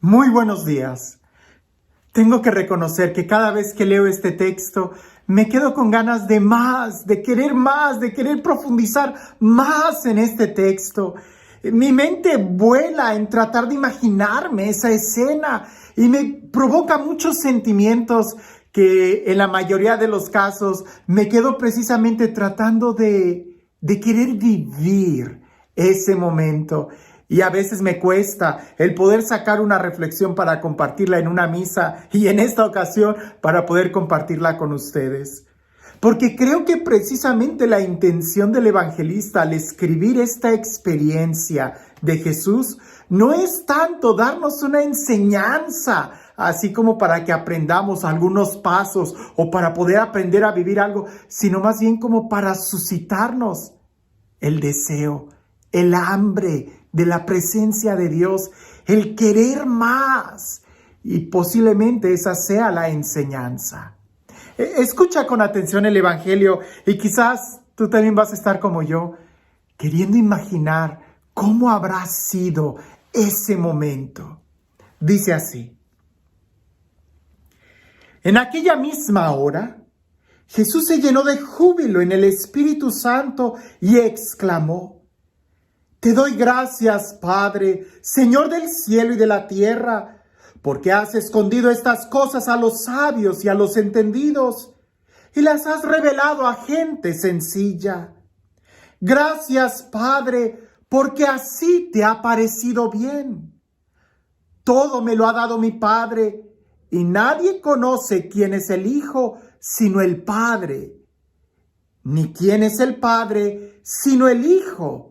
Muy buenos días. Tengo que reconocer que cada vez que leo este texto me quedo con ganas de más, de querer profundizar más en este texto. Mi mente vuela en tratar de imaginarme esa escena y me provoca muchos sentimientos que en la mayoría de los casos me quedo precisamente tratando de querer vivir ese momento. Y a veces me cuesta el poder sacar una reflexión para compartirla en una misa y en esta ocasión para poder compartirla con ustedes. Porque creo que precisamente la intención del evangelista al escribir esta experiencia de Jesús no es tanto darnos una enseñanza, así como para que aprendamos algunos pasos o para poder aprender a vivir algo, sino más bien como para suscitarnos el deseo, el hambre de la presencia de Dios, el querer más, y posiblemente esa sea la enseñanza. Escucha con atención el Evangelio y quizás tú también vas a estar como yo, queriendo imaginar cómo habrá sido ese momento. Dice así: en aquella misma hora, Jesús se llenó de júbilo en el Espíritu Santo y exclamó: Te doy gracias, Padre, Señor del cielo y de la tierra, porque has escondido estas cosas a los sabios y a los entendidos, y las has revelado a gente sencilla. Gracias, Padre, porque así te ha parecido bien. Todo me lo ha dado mi Padre, y nadie conoce quién es el Hijo sino el Padre, ni quién es el Padre sino el Hijo,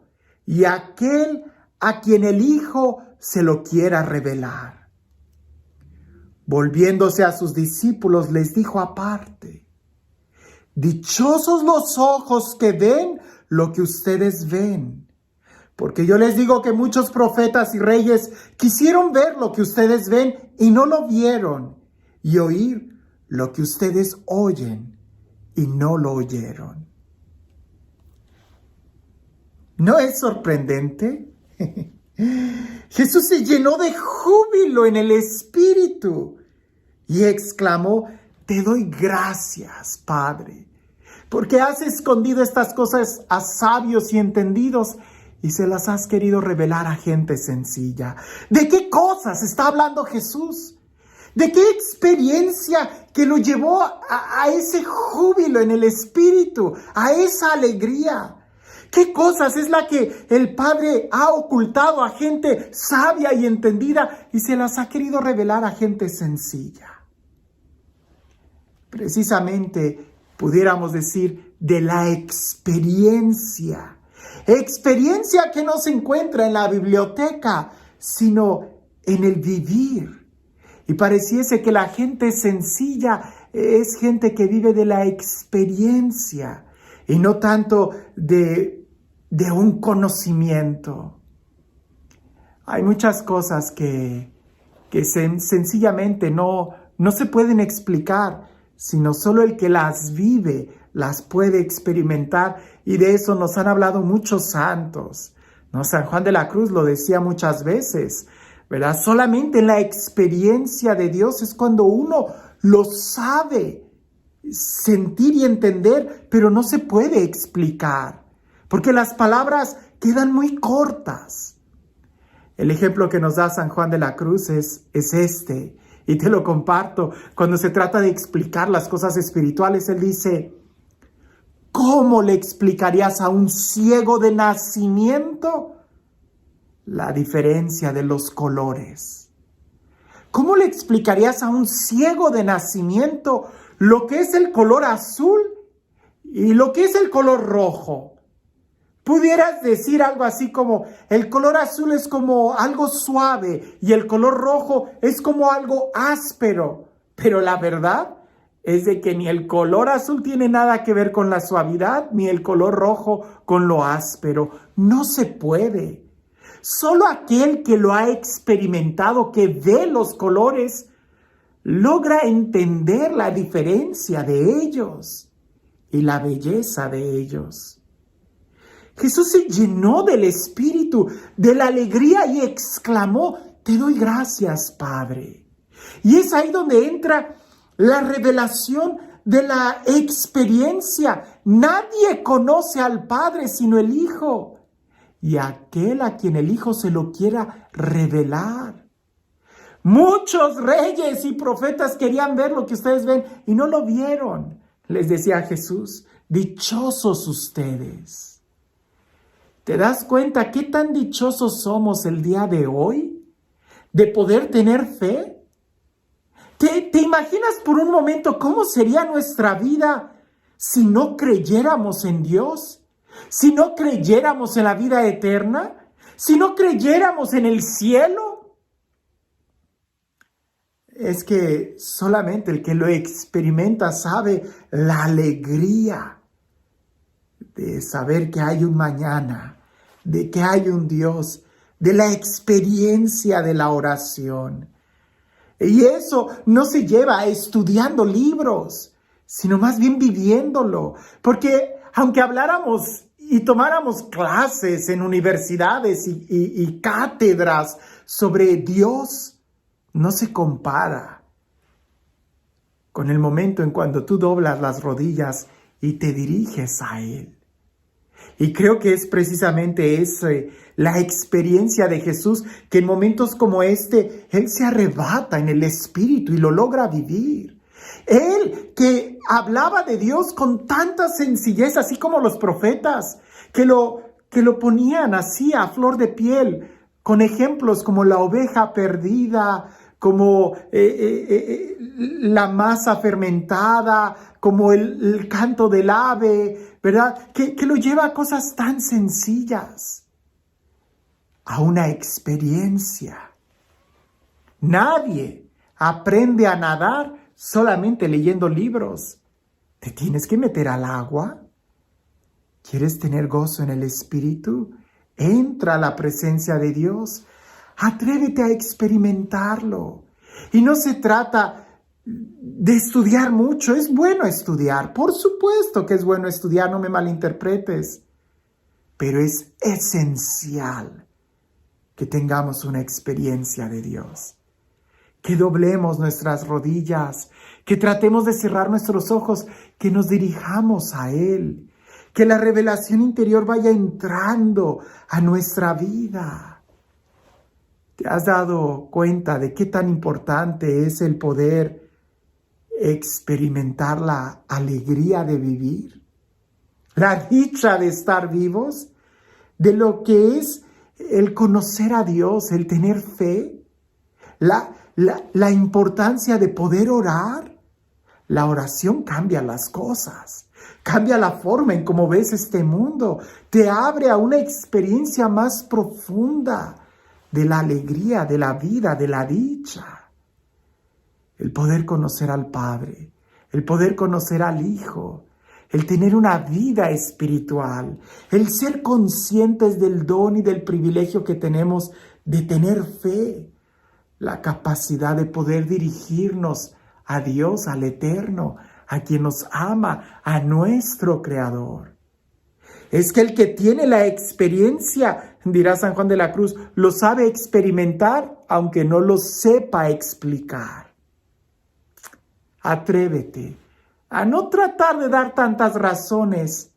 y aquel a quien el Hijo se lo quiera revelar. Volviéndose a sus discípulos, les dijo aparte: dichosos los ojos que ven lo que ustedes ven, porque yo les digo que muchos profetas y reyes quisieron ver lo que ustedes ven y no lo vieron, y oír lo que ustedes oyen y no lo oyeron. ¿No es sorprendente? Jesús se llenó de júbilo en el Espíritu y exclamó: Te doy gracias, Padre, porque has escondido estas cosas a sabios y entendidos y se las has querido revelar a gente sencilla. ¿De qué cosas está hablando Jesús? ¿De qué experiencia que lo llevó a ese júbilo en el Espíritu, a esa alegría? ¿Qué cosas es la que el Padre ha ocultado a gente sabia y entendida y se las ha querido revelar a gente sencilla? Precisamente pudiéramos decir de la experiencia que no se encuentra en la biblioteca, sino en el vivir. Y pareciese que la gente sencilla es gente que vive de la experiencia y no tanto de un conocimiento. Hay muchas cosas que sencillamente no se pueden explicar, sino solo el que las vive las puede experimentar, y de eso nos han hablado muchos santos, ¿no? San Juan de la Cruz lo decía muchas veces, ¿verdad? Solamente en la experiencia de Dios es cuando uno lo sabe sentir y entender, pero no se puede explicar, porque las palabras quedan muy cortas. El ejemplo que nos da San Juan de la Cruz es este, y te lo comparto. Cuando se trata de explicar las cosas espirituales, él dice: ¿cómo le explicarías a un ciego de nacimiento la diferencia de los colores? ¿Cómo le explicarías a un ciego de nacimiento lo que es el color azul y lo que es el color rojo? Pudieras decir algo así como: el color azul es como algo suave y el color rojo es como algo áspero. Pero la verdad es de que ni el color azul tiene nada que ver con la suavidad, ni el color rojo con lo áspero. No se puede. Solo aquel que lo ha experimentado, que ve los colores, logra entender la diferencia de ellos y la belleza de ellos. Jesús se llenó del Espíritu, de la alegría, y exclamó: te doy gracias, Padre. Y es ahí donde entra la revelación de la experiencia. Nadie conoce al Padre sino el Hijo, y aquel a quien el Hijo se lo quiera revelar. Muchos reyes y profetas querían ver lo que ustedes ven y no lo vieron. Les decía Jesús, dichosos ustedes. ¿Te das cuenta qué tan dichosos somos el día de hoy de poder tener fe? ¿Te imaginas por un momento cómo sería nuestra vida si no creyéramos en Dios? Si no creyéramos en la vida eterna, si no creyéramos en el cielo. Es que solamente el que lo experimenta sabe la alegría de saber que hay un mañana, de que hay un Dios, de la experiencia de la oración. Y eso no se lleva estudiando libros, sino más bien viviéndolo. Porque aunque habláramos y tomáramos clases en universidades y cátedras sobre Dios, no se compara con el momento en cuando tú doblas las rodillas y te diriges a Él. Y creo que es precisamente la experiencia de Jesús, que en momentos como este, Él se arrebata en el Espíritu y lo logra vivir. Él que hablaba de Dios con tanta sencillez, así como los profetas, que lo ponían así a flor de piel, con ejemplos como la oveja perdida, como la masa fermentada, como el canto del ave, ¿verdad? Que lo lleva a cosas tan sencillas, a una experiencia. Nadie aprende a nadar solamente leyendo libros. Te tienes que meter al agua. ¿Quieres tener gozo en el Espíritu? Entra a la presencia de Dios. Atrévete a experimentarlo. Y no se trata de estudiar mucho. Es bueno estudiar. Por supuesto que es bueno estudiar, no me malinterpretes. Pero es esencial que tengamos una experiencia de Dios. Que doblemos nuestras rodillas. Que tratemos de cerrar nuestros ojos. Que nos dirijamos a Él. Que la revelación interior vaya entrando a nuestra vida. ¿Te has dado cuenta de qué tan importante es el poder experimentar la alegría de vivir? La dicha de estar vivos, de lo que es el conocer a Dios, el tener fe, la importancia de poder orar. La oración cambia las cosas, cambia la forma en cómo ves este mundo, te abre a una experiencia más profunda de la alegría, de la vida, de la dicha. El poder conocer al Padre, el poder conocer al Hijo, el tener una vida espiritual, el ser conscientes del don y del privilegio que tenemos de tener fe, la capacidad de poder dirigirnos a Dios, al Eterno, a quien nos ama, a nuestro Creador. Es que el que tiene la experiencia, dirá San Juan de la Cruz, lo sabe experimentar, aunque no lo sepa explicar. Atrévete a no tratar de dar tantas razones,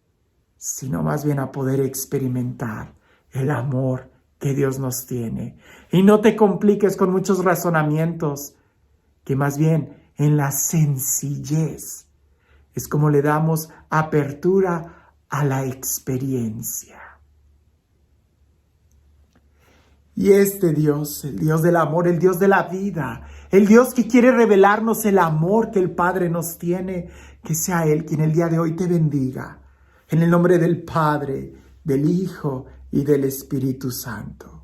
sino más bien a poder experimentar el amor que Dios nos tiene. Y no te compliques con muchos razonamientos, que más bien en la sencillez es como le damos apertura a la experiencia. Y este Dios, el Dios del amor, el Dios de la vida, el Dios que quiere revelarnos el amor que el Padre nos tiene, que sea Él quien el día de hoy te bendiga. En el nombre del Padre, del Hijo y del Espíritu Santo.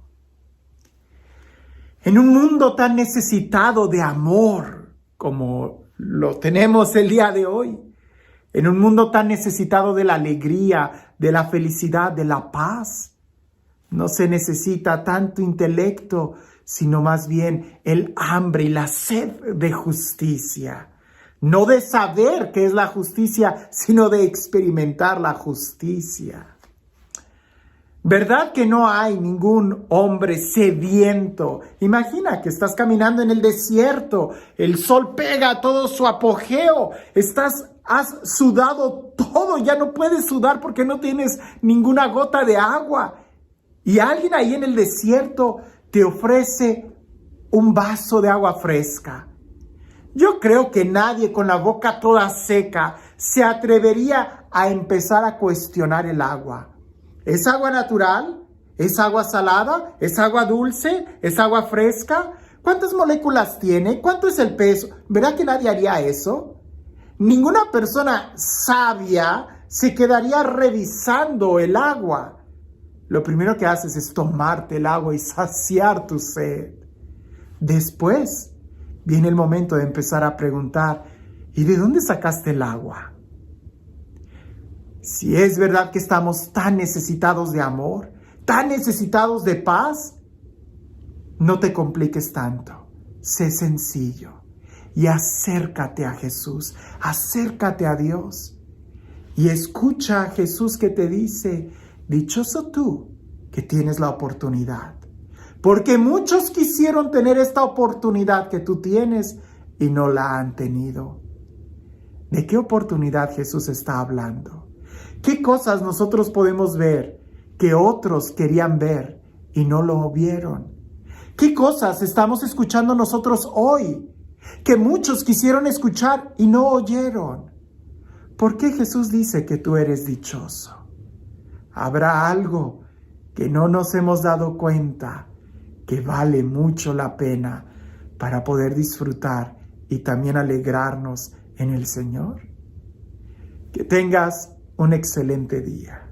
En un mundo tan necesitado de amor como lo tenemos el día de hoy, en un mundo tan necesitado de la alegría, de la felicidad, de la paz, no se necesita tanto intelecto, sino más bien el hambre y la sed de justicia. No de saber qué es la justicia, sino de experimentar la justicia. ¿Verdad que no hay ningún hombre sediento? Imagina que estás caminando en el desierto, el sol pega a todo su apogeo, has sudado todo, ya no puedes sudar porque no tienes ninguna gota de agua. Y alguien ahí en el desierto te ofrece un vaso de agua fresca. Yo creo que nadie con la boca toda seca se atrevería a empezar a cuestionar el agua. ¿Es agua natural? ¿Es agua salada? ¿Es agua dulce? ¿Es agua fresca? ¿Cuántas moléculas tiene? ¿Cuánto es el peso? ¿Verdad que nadie haría eso? Ninguna persona sabia se quedaría revisando el agua. Lo primero que haces es tomarte el agua y saciar tu sed. Después viene el momento de empezar a preguntar, ¿y de dónde sacaste el agua? Si es verdad que estamos tan necesitados de amor, tan necesitados de paz, no te compliques tanto. Sé sencillo y acércate a Jesús, acércate a Dios y escucha a Jesús que te dice, dichoso tú que tienes la oportunidad, porque muchos quisieron tener esta oportunidad que tú tienes y no la han tenido. ¿De qué oportunidad Jesús está hablando? ¿Qué cosas nosotros podemos ver que otros querían ver y no lo vieron? ¿Qué cosas estamos escuchando nosotros hoy que muchos quisieron escuchar y no oyeron? ¿Por qué Jesús dice que tú eres dichoso? ¿Habrá algo que no nos hemos dado cuenta que vale mucho la pena para poder disfrutar y también alegrarnos en el Señor? Que tengas un excelente día.